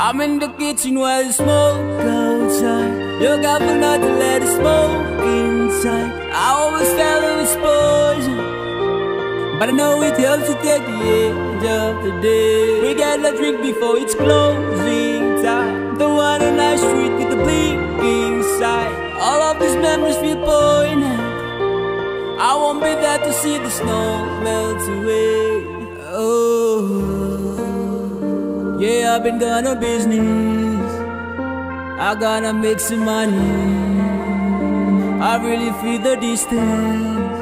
I'm in the kitchen while you smoke outside. You're careful not to let it smoke inside. I always felt it was poison, but I know it helps to take the edge of the day. We gotta drink before it's closing time. The one on our street with the blinking sign. All of these memories feel poignant. I won't be there to see the snow melt away. Oh, yeah, I've been gone on business. I gotta make some money. I really feel the distance,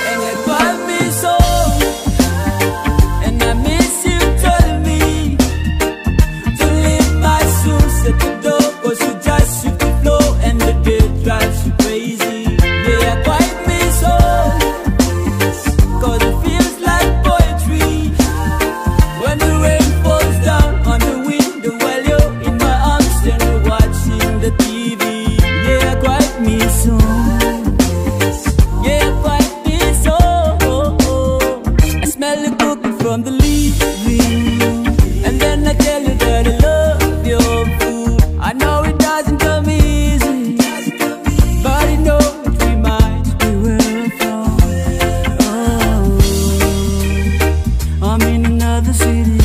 and it drives me so. And I miss you telling me to leave my shoes at the door, 'cause you just sweep the floor and the dirt drives you crazy. Yeah, quite me so, 'cause it feels like poetry when the rain falls down on the window while you're in my arms and you're watching the TV. Yeah, quite me so. Yeah, quite me so. I smell the cooking from the living room, and then I tell you that I love your food. I know it doesn't come easy, but you know it reminds me where I'm from. Oh, I'm in another city.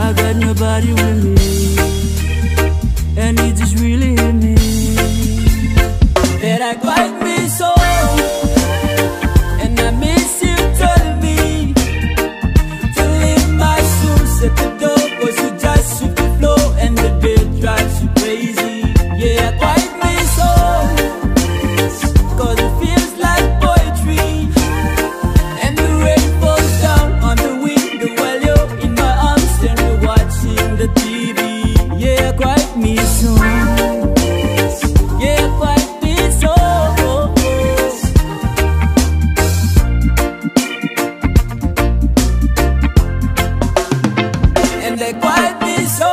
I got nobody with me, and it just really hit me that I quite miss so. And I miss you telling me to leave my shoes at the door, 'cause you just sweep the floor and the dirt drives you crazy. Yeah, I quite miss so, 'cause it feels like poetry and the rain falls down on the window while you're in my arms and you're watching the TV. Yeah, I quite miss so. Yeah, quite miss so. And they quite miss so.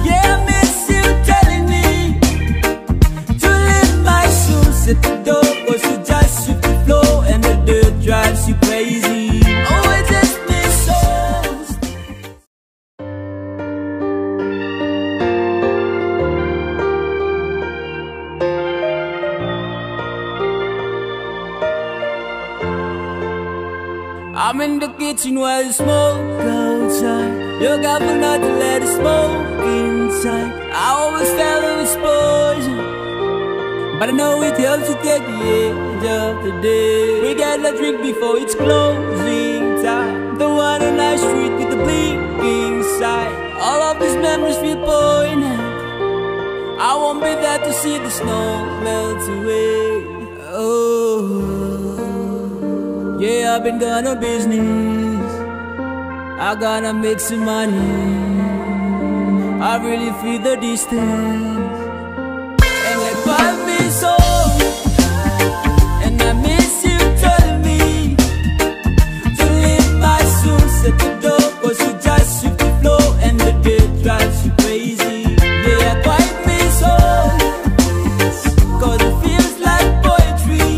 Yeah, I miss you telling me to leave my shoes at the door, 'cause you just sweep the floor and the dirt drives you crazy. Oh, I just miss so. I'm in the kitchen while you smoke outside. You're careful not to let it smoke inside. I always felt it was poison, but I know it helps to take the edge of the day. We gotta drink before it's closing time. The one on our street with the blinking sign. All of these memories feel poignant. I won't be there to see the snow melt away. Oh, yeah, I've been gone on business. I gotta make some money. I really feel the distance, and it drives me so. And I miss you telling me to leave my shoes at the door, 'cause you just sweep the floor and the dirt drives you crazy. Yeah, quite me so, 'cause it feels like poetry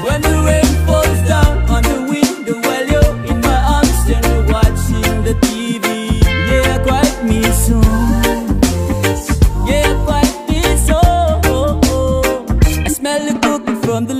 when the rain falls down on the window while you're in my arms and you're watching the TV. Yeah, quite me so. Yeah, quite me so. I smell the cooking from the